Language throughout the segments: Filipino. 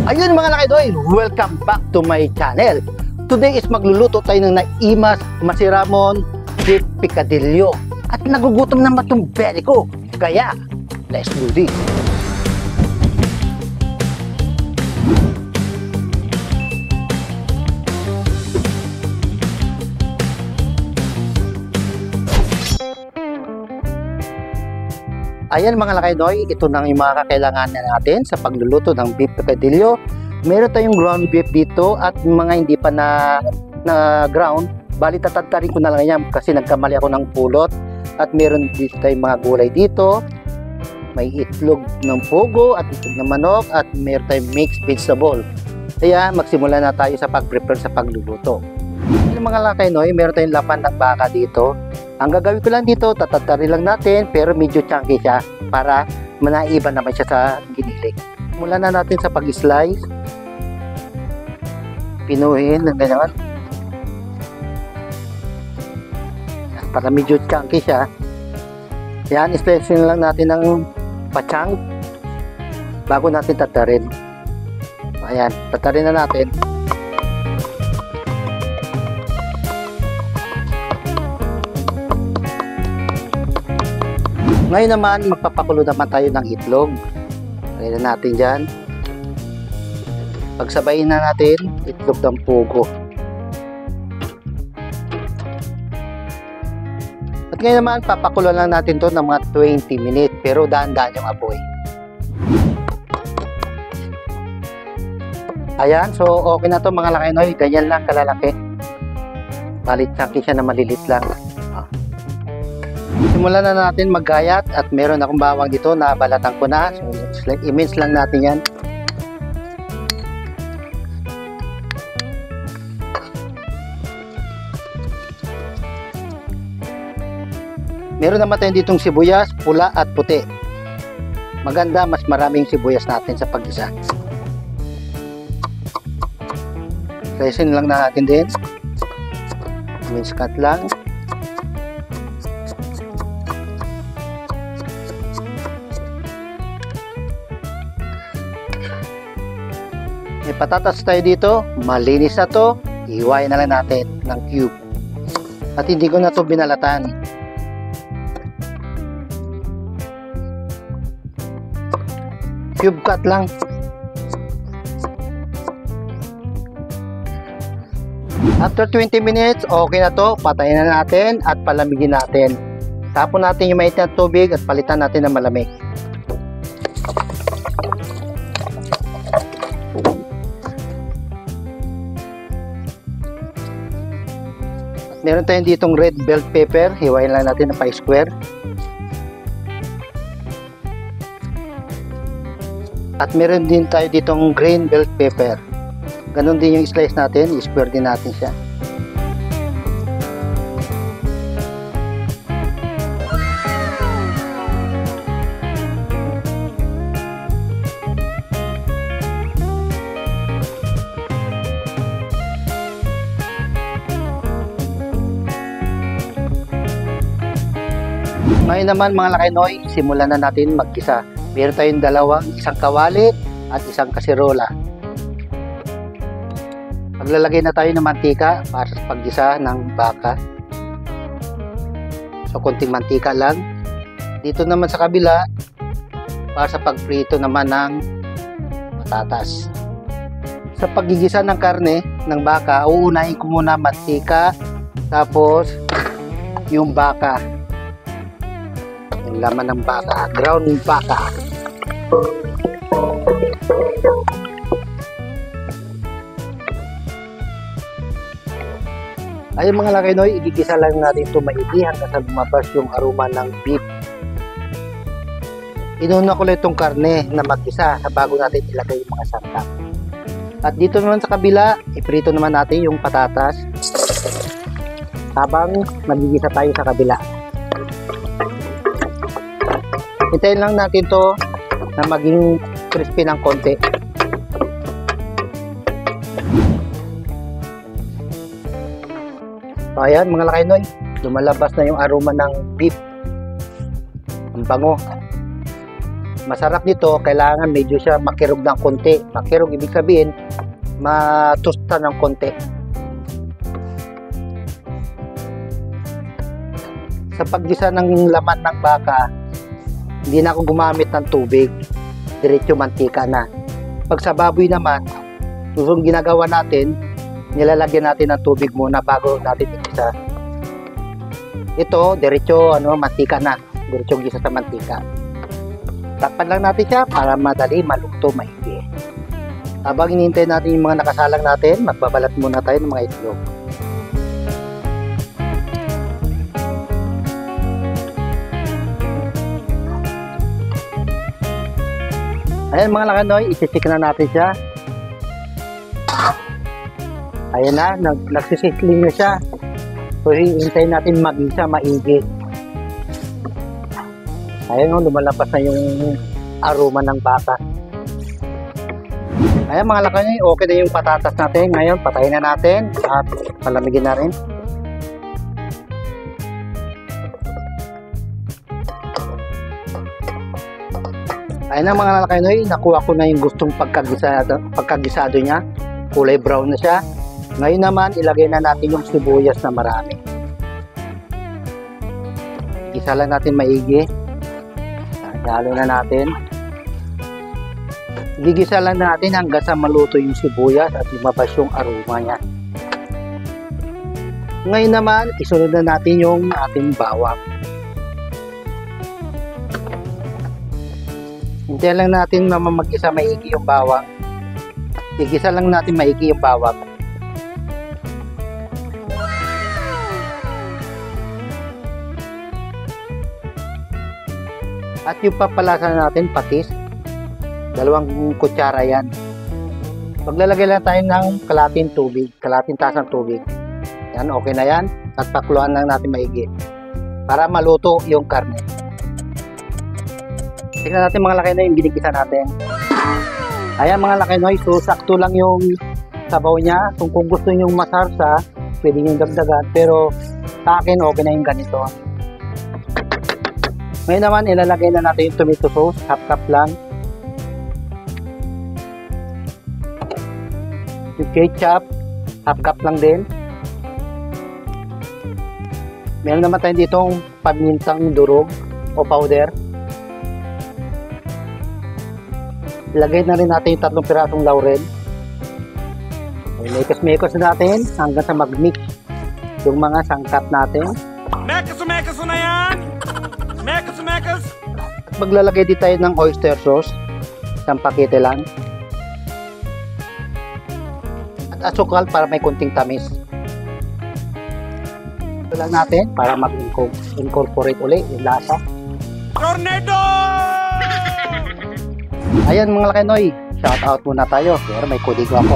Ayun mga lakidoy, welcome back to my channel. Today is magluluto tayo ng naimas masiramon beef picadillo. At nagugutom naman itong belly ko. Kaya, let's do this. Ayan mga lakidoy, ito na yung mga kakailanganan natin sa pagluluto ng beef picadillo. Meron tayong ground beef dito at mga hindi pa na ground. Bali tatadtarin ko na lang yan kasi nagkamali ako ng pulot. At meron dito tayong mga gulay dito. May itlog ng pugo at itlog ng manok at meron tayong mixed vegetable. Kaya magsimula na tayo sa pag-prepare sa pagluluto. Yung mga lakidoy, meron tayong laman ng baka dito. Ang gagawin ko lang dito, tatatarin lang natin pero medyo chunky siya para manaiba naman siya sa giniling. Mula na natin sa pag-slice. Pinuhin ng ganyan. Para medyo chunky siya. Yan, slice lang natin ng pachang bago natin tatarin. Ayan, tatarin na natin. Ngayon naman, magpapakulo naman tayo ng itlog. Lagyan na natin dyan. Pagsabayin na natin, itlog ng pugo. At ngayon naman, papakulo lang natin to ng mga 20 minutes. Pero dahan-dahan yung apoy. Ayan, so okay na to mga lakidoy. Ganyan lang kalalaki. Balit chunky siya na malilit lang. Simulan na natin maggayat at meron akong bawang dito na balatan ko na. So, i-mince lang natin yan. Meron naman tayo ditong sibuyas, pula at puti. Maganda, mas maraming sibuyas natin sa pag-isa. Slicein lang natin din. Mince cut lang. May patatas tayo dito, malinis na to, ihiwain na lang natin ng cube. At hindi ko na to binalatan. Cube cut lang. After 20 minutes, okay na to, patayin na natin at palamigin natin. Tapon natin yung mainit na tubig at palitan natin ng malamig. Meron tayong ditong red bell pepper, hiwain lang natin ng 5 square. At meron din tayo ditong green bell pepper. Ganon din yung slice natin, i-square din natin siya. Ngayon naman mga lakidoy, simulan na natin maggisa. Meron tayong isang kawali at isang kasirola. Maglalagay na tayo ng mantika para sa paggisa ng baka. So konting mantika lang. Dito naman sa kabila, para sa pagprito naman ng patatas. Sa paggigisa ng karne ng baka, uunahin ko muna mantika, tapos yung baka. Yung laman ng baka, ground baka. Ayun mga lakidoy, igigisa lang natin ito maigi hanggang sa lumabas yung aroma ng beef. Inuna ko lang itong karne na mag-isa bago natin ilagay yung mga sangkap. At dito naman sa kabila, iprito naman natin yung patatas habang magigisa tayo sa kabila. Hintayin lang natin to na maging crispy ng konti. So ayan mga lakidoy, lumalabas na yung aroma ng beef. Ang bango. Masarap nito, kailangan medyo siya makirog ng konti. Makirog ibig sabihin, matusta ng konti. Sa paggisa ng laman ng baka, hindi na ako gumamit ng tubig. Diretso mantika na. Pag sa baboy naman, yung ginagawa natin, nilalagyan natin ng tubig muna bago natin igisa. Ito, diretso mantika na. Diretso gisa sa mantika. Takpan lang natin siya para madali maluto maigi. Habang hinihintay natin yung mga nakasalang natin, magbabalat muna tayo ng mga itlog. Ayan mga lakanoy, isi-check na natin siya. Ayan na, nagsisisling na siya. So, hintayin natin mag-isa, maigi. Ayan o, lumalabas na yung aroma ng baka. Ayan mga lakanoy, okay na yung patatas natin. Ngayon, patayin na natin at palamigin na rin. Ayan na mga lakanoy, nakuha ko na yung gustong pagkagisado niya. Kulay brown na siya. Ngayon naman, ilagay na natin yung sibuyas na marami. Isa lang natin maigi. Halo na natin. Gigisa lang natin hanggang sa maluto yung sibuyas at lumabas yung aroma niya. Ngayon naman, isunod na natin yung ating bawang. Hintayin lang natin na mag-isa maigi yung bawang. Igisa lang natin maigi yung bawang. At yung papalasa natin, patis. 2 kutsara yan. Maglalagay lang tayo ng kalating tubig, kalating tasang tubig. Yan, okay na yan. At pakuluan lang natin maigi. Para maluto yung karne. Tingnan natin mga lakanoy yung ginigisa natin. Ayan mga lakanoy, so sakto lang yung sabaw niya. Kung gusto nyo masarsa, pwede nyo dagdagan. Pero sa akin, okay na yung ganito. Ngayon naman, ilalagay na natin yung tomato sauce. Half cup lang. Yung ketchup, half cup lang din. Meron naman tayo ditong pamintang durog o powder. Ilagay na rin natin yung 3 pirasong laurel. Mekos-mekos natin hanggang sa mag-mix yung mga sangkap natin. Mekos na yan! Mekos! Maglalagay din tayo ng oyster sauce. Isang pakete lang. At asukal para may kunting tamis. Ito lang natin para mag-incorporate ulit yung lasa. Tornado! Ayan mga lakanoy, shout out muna tayo. Pero may kodigo ako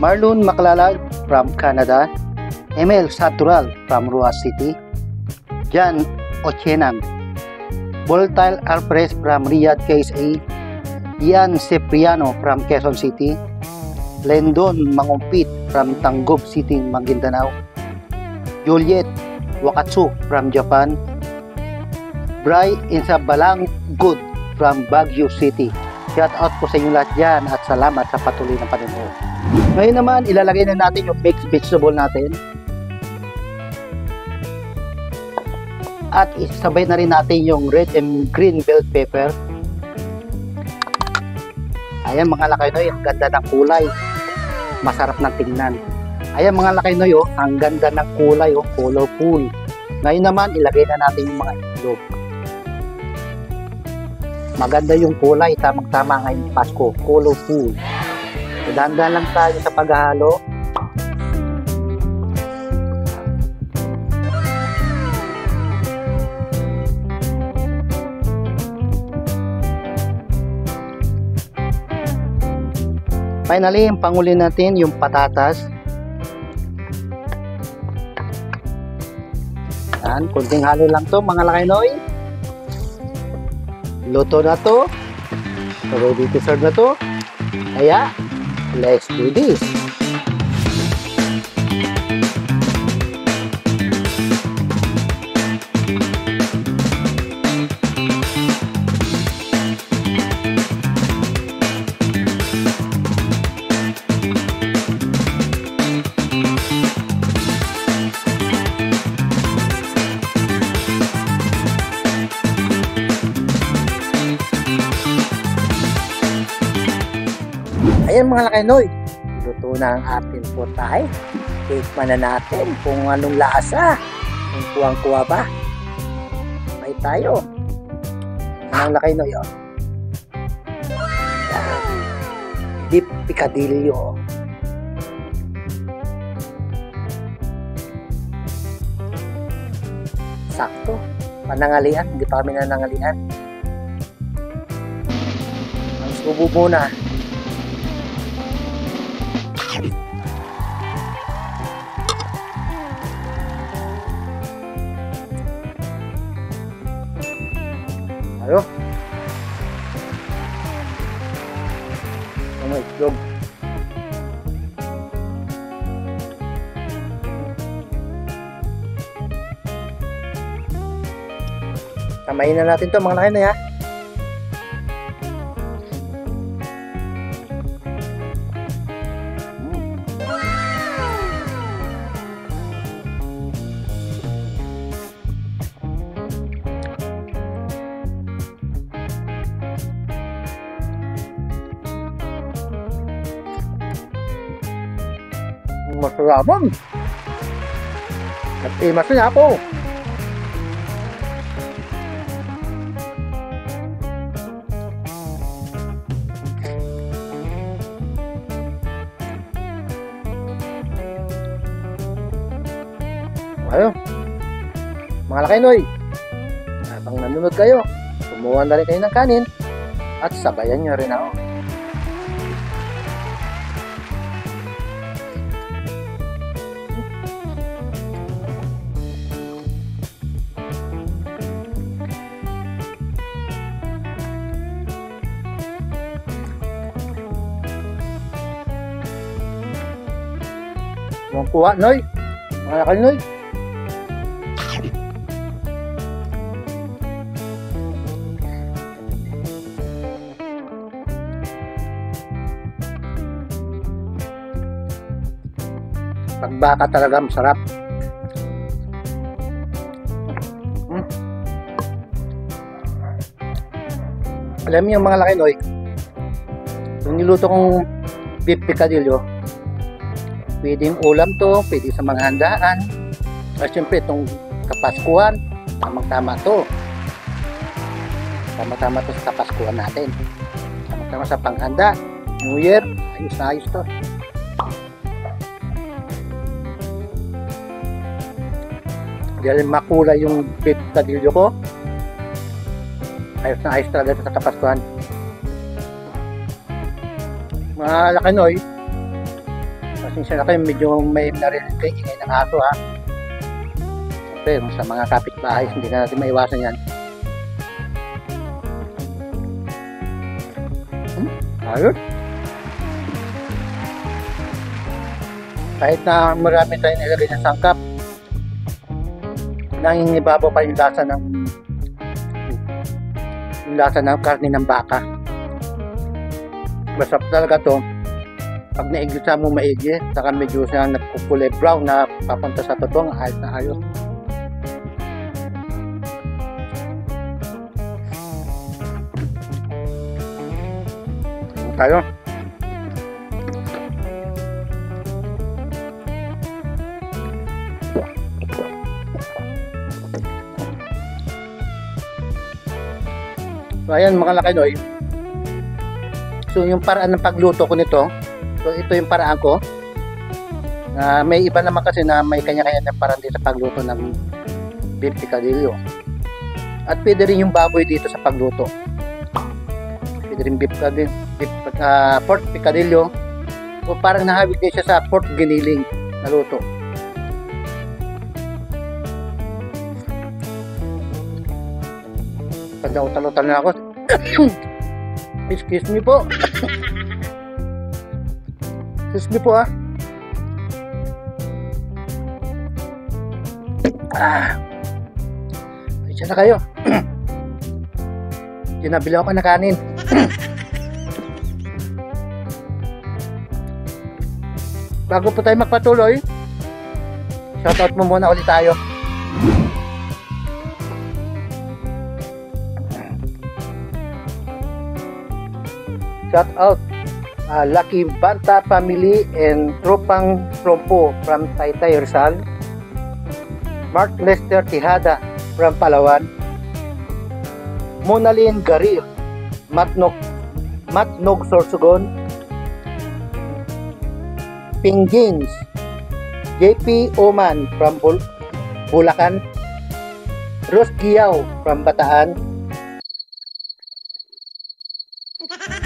Marlon Maclalag from Canada, Emel Satural from Ruas City, Jan Ochenan, Voltaire Alpres from Riyadh, KSA, Ian Cipriano from Quezon City, Lendon Mangumpit from Tangub City, Maguindanao, Juliet Wakatsu from Japan, Bray Insabalang Good from Baguio City. Shout out po sa inyo lahat dyan at salamat sa patuloy ng panonood. Ngayon naman, ilalagay na natin yung mixed vegetable natin. At isabay na rin natin yung red and green bell pepper. Ayan mga lakanoy, ang ganda ng kulay. Masarap ng tingnan. Ayan mga lakanoy, ang ganda ng kulay, colorful. Ngayon naman, ilagay na natin yung mga itlog. Maganda yung kulay, tamang-tama ngayong Pasko, colorful. Dahan-dahan lang tayo sa paghahalo. Finally, ang panguli natin yung patatas. Yan, kunting halo lang to mga lakanoy. Luto na to. Ready to serve na to. Kaya, let's do this. Ayan mga lakinoy, luto na ang ating putay. Tikman na natin kung anong lasa. Kung kuwang-kuwa ba. May tayo. Anong lakinoy, oh. Beef picadillo. Sakto. Panangalian. Hindi pa kami nanangalian. Ang subo muna. Ayo. Ano itlog? Samayin na natin to mga lakinoy, ha. Masarapang. Nagtimas na ako. Ayo. Mga lakinoy, habang nanonood kayo, kumuha na rin kayo ng kanin at sabayan nyo rin ako. Huwag kuha, noy. Mga lakinoy. Pagbaka talaga masarap. Alam niyo mga lakinoy, yung niluto kong beef picadillo, pwedeng ulam to, pwede sa mga handaan. At syempre itong Kapaskuhan, tamang-tama to. Tama-tama to sa Kapaskuhan natin. Tama-tama sa panghanda. New Year, ayos na ayos to. Dahil makulay yung beef picadillo ko, ayos na ayos talaga ito sa Kapaskuhan. Mga lakinoy, pasensya na kayo, medyo may narinig kayo ingay ng aso, ha. Pero sa mga kapitbahay, hindi na natin maiwasan yan. Ayos. Kahit na marami tayong nilagay ng sangkap, nangingibabaw pa yung lasa ng karne ng baka. Masarap talaga to. Pag naigisa mo maigi, saka medyo siya nagkukulay brown na papunta sa totong, ayos na ayos. Tayo. So ayan mga lakinoy. So yung paraan ng pagluto ko nito, so ito yung paraan ko. May iba naman kasi na may kanya-kanya ng paraan dito sa pagluto ng beef picadillo. At pwede rin yung baboy dito sa pagluto. Pwede rin pork picadillo, o parang nahawig din siya sa pork giniling na luto. Pagdautal-utal na ako. Excuse me po. Excuse me po, Isa na kayo. Tinabili ako ng kanin. Bago po tayo magpatuloy, shoutout mo muna ulit tayo. Shout out Lucky Banta family and Tropang Trompo from Taytay Rizal, Mark Lester Tijada from Palawan, Monalyn Garil, Matnog Sorsogon, Pinggins, JP Oman from Bulacan, Ros Giyaw from Bataan.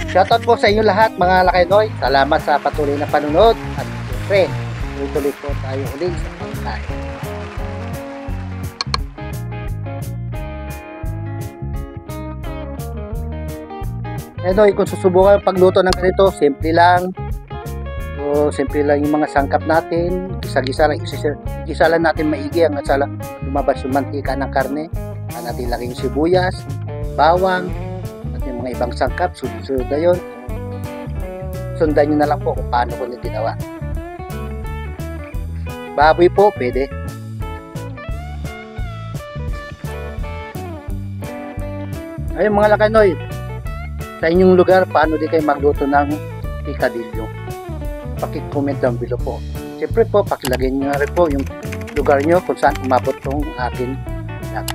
Shoutout po sa inyo lahat mga Lakenoy. Salamat sa patuloy na panunod at siyempre, tuloy po tayo ulit sa pagkain. Lakenoy, kung susubukan ang pagluto ng ganito, simple lang. So, simple lang yung mga sangkap natin. Gisa-gisa lang natin maigi hanggang sa lumabas yung mantika ng karne. Saan natin lagay yung sibuyas, bawang, at yung mga ibang sangkap. Sunod na yun. Sundan nyo na lang po kung paano ko nyo ginawa. Baboy po, pwede. Ayun mga Lakenoy, sa inyong lugar, paano di kayo magluto ng picadillo? Paki-comment down below po. Siyempre po, pakilagay nyo na rin po yung lugar nyo kung saan umabot tong akin vlog.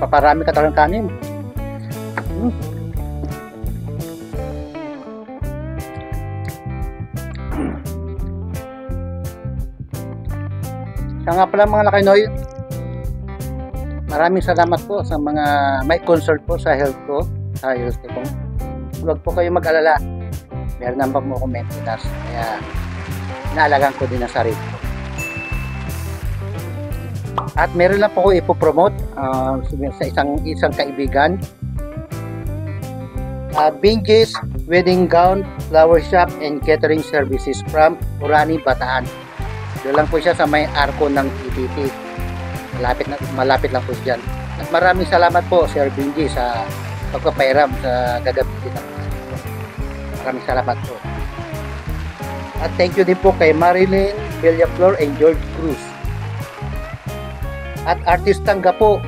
Paparami ka talagang kanin. Siya nga pala mga Lakenoy, maraming salamat po sa mga may concern po sa health ko, sa health ko. Huwag po kayo mag-alala, meron naman po ako maintenance, kaya inaalagaan ko din ang sarili ko. At meron lang po ako ipopromote sa isang kaibigan, Binges Wedding Gown, Flower Shop and Catering Services from Orani, Bataan. Doon lang po siya sa may arko ng PTT. Malapit lang po siya dyan. At maraming salamat po Sir Bingi sa pagpapairam sa gagamitin ng maraming salamat po. At thank you din po kay Marilyn Villaflor and George Cruz. At Artistang Gapo,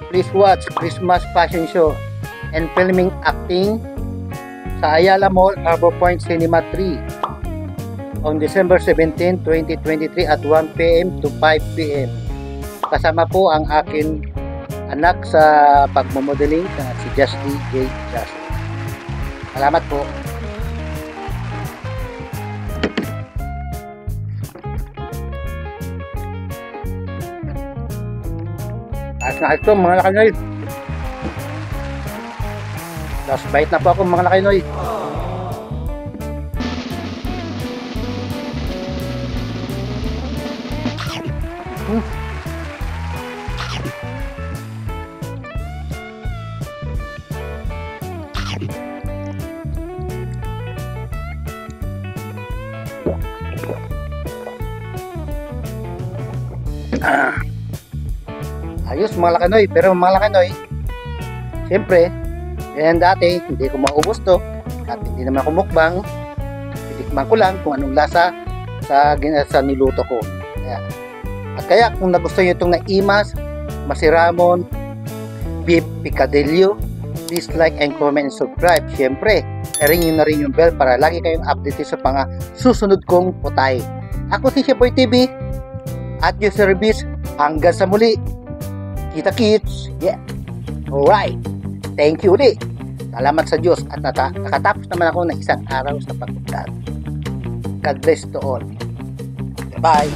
please watch Christmas Fashion Show and Filming Acting sa Ayala Mall, Harbor Point Cinema 3 on December 17, 2023 at 1 p.m. to 5 p.m. Kasama po ang akin anak sa pagmomodeling si Justy J. Justy. Salamat po. Ayos na ito mga Lakenoy. Last bite na po ako mga Lakenoy. Ayos mga Lakenoy, pero mga Lakenoy, siyempre, yan dati, hindi ko maubos to at hindi naman ako mukbang, titikman ko lang kung anong lasa sa niluto ko. Kaya kung nagustuhan nyo itong naimas, masiramon, beef picadillo, please like and comment and subscribe. Siyempre, ring nyo na rin yung bell para lagi kayong update sa mga susunod kong putay. Ako si Shepoy TV at your service hanggang sa muli. Kita kits. Yeah. Alright. Thank you ulit. Salamat sa Diyos at nakatapos naman ako ng isang araw sa pag-vlog. God bless to all. Bye.